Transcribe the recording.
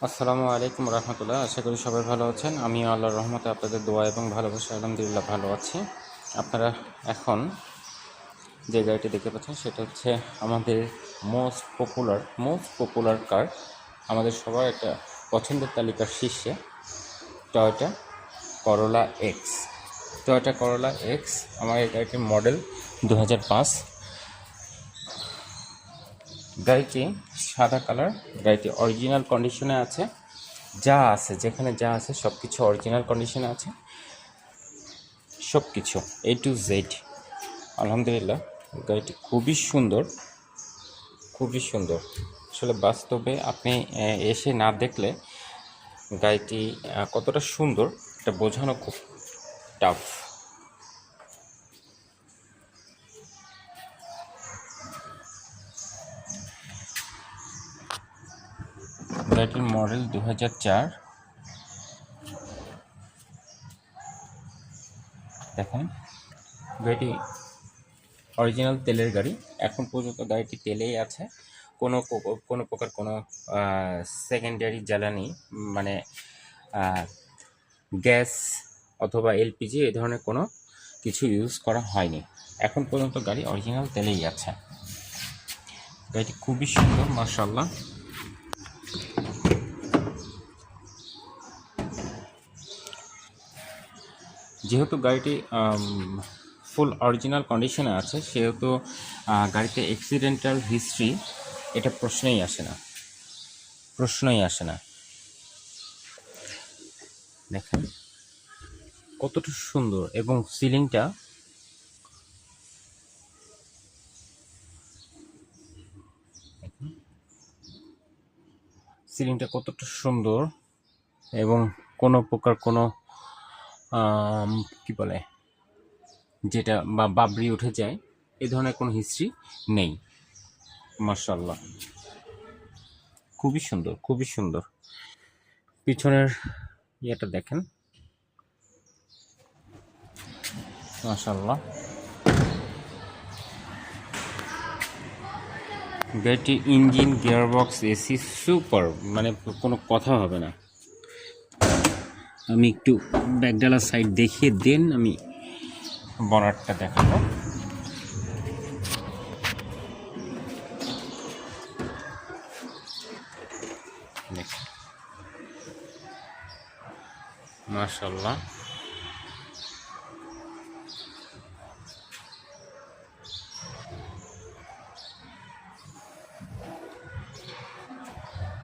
আসসালামু আলাইকুম রহমতুল্লাহ। আশা করি সবাই ভালো আছেন। আমিও আল্লাহর রহমতে আপনাদের দোয়া এবং ভালোবাসা আলহামদুলিল্লাহ ভালো আছি। আপনারা এখন যে গাড়িটি দেখতে পাচ্ছেন সেটা হচ্ছে আমাদের মোস্ট পপুলার কার, আমাদের সবার একটা পছন্দের তালিকার শীর্ষে টয়োটা করোলা এক্স। টয়োটা করোলা এক্স আমার এই গাড়িটির মডেল 2005। গাড়িটি সাদা কালার, গাড়িটি অরিজিনাল কন্ডিশনে আছে। যেখানে যা আছে সব কিছু অরিজিনাল কন্ডিশনে আছে, সব কিছু A to Z আলহামদুলিল্লাহ। গাড়িটি খুবই সুন্দর, খুবই সুন্দর। আসলে বাস্তবে আপনি এসে না দেখলে গাড়িটি কতটা সুন্দর এটা বোঝানো খুব টাফ। গাড়িটির মডেল 2004। দেখেন গাড়িটি অরিজিনাল তেলের গাড়ি। এখন পর্যন্ত গাড়িটি তেলেই আছে। কোনো প্রকার কোনো সেকেন্ডারি জ্বালানি মানে গ্যাস অথবা এলপিজি এই ধরনের কোনো কিছু ইউজ করা হয়নি। এখন পর্যন্ত গাড়ি অরিজিনাল তেলেই আছে। গাড়িটি খুবই সুন্দর মাশাআল্লাহ। যেহেতু গাড়িটি ফুল অরিজিনাল কন্ডিশনে আছে সেহেতু গাড়িতে অ্যাক্সিডেন্টাল হিস্ট্রি এটা প্রশ্নই আসে না। দেখেন কতটা সুন্দর, এবং সিলিংটা কতটা সুন্দর, এবং কোনো প্রকার কোনো কি বলে যেটা বাবরি উঠে যায় এই ধরনের কোনো হিস্ট্রি নেই। মাশাআল্লাহ খুবই সুন্দর, খুবই সুন্দর। পিছনের ইয়েটা দেখেন মাশাআল্লাহ। গাড়িটির ইঞ্জিন, গিয়ারবক্স, এসি সুপার, মানে কোনো কথা হবে না। আমি একটু ব্যাকডালার সাইড দেখিয়ে দেন, আমি বনারটা দেখাবো। মাশাআল্লাহ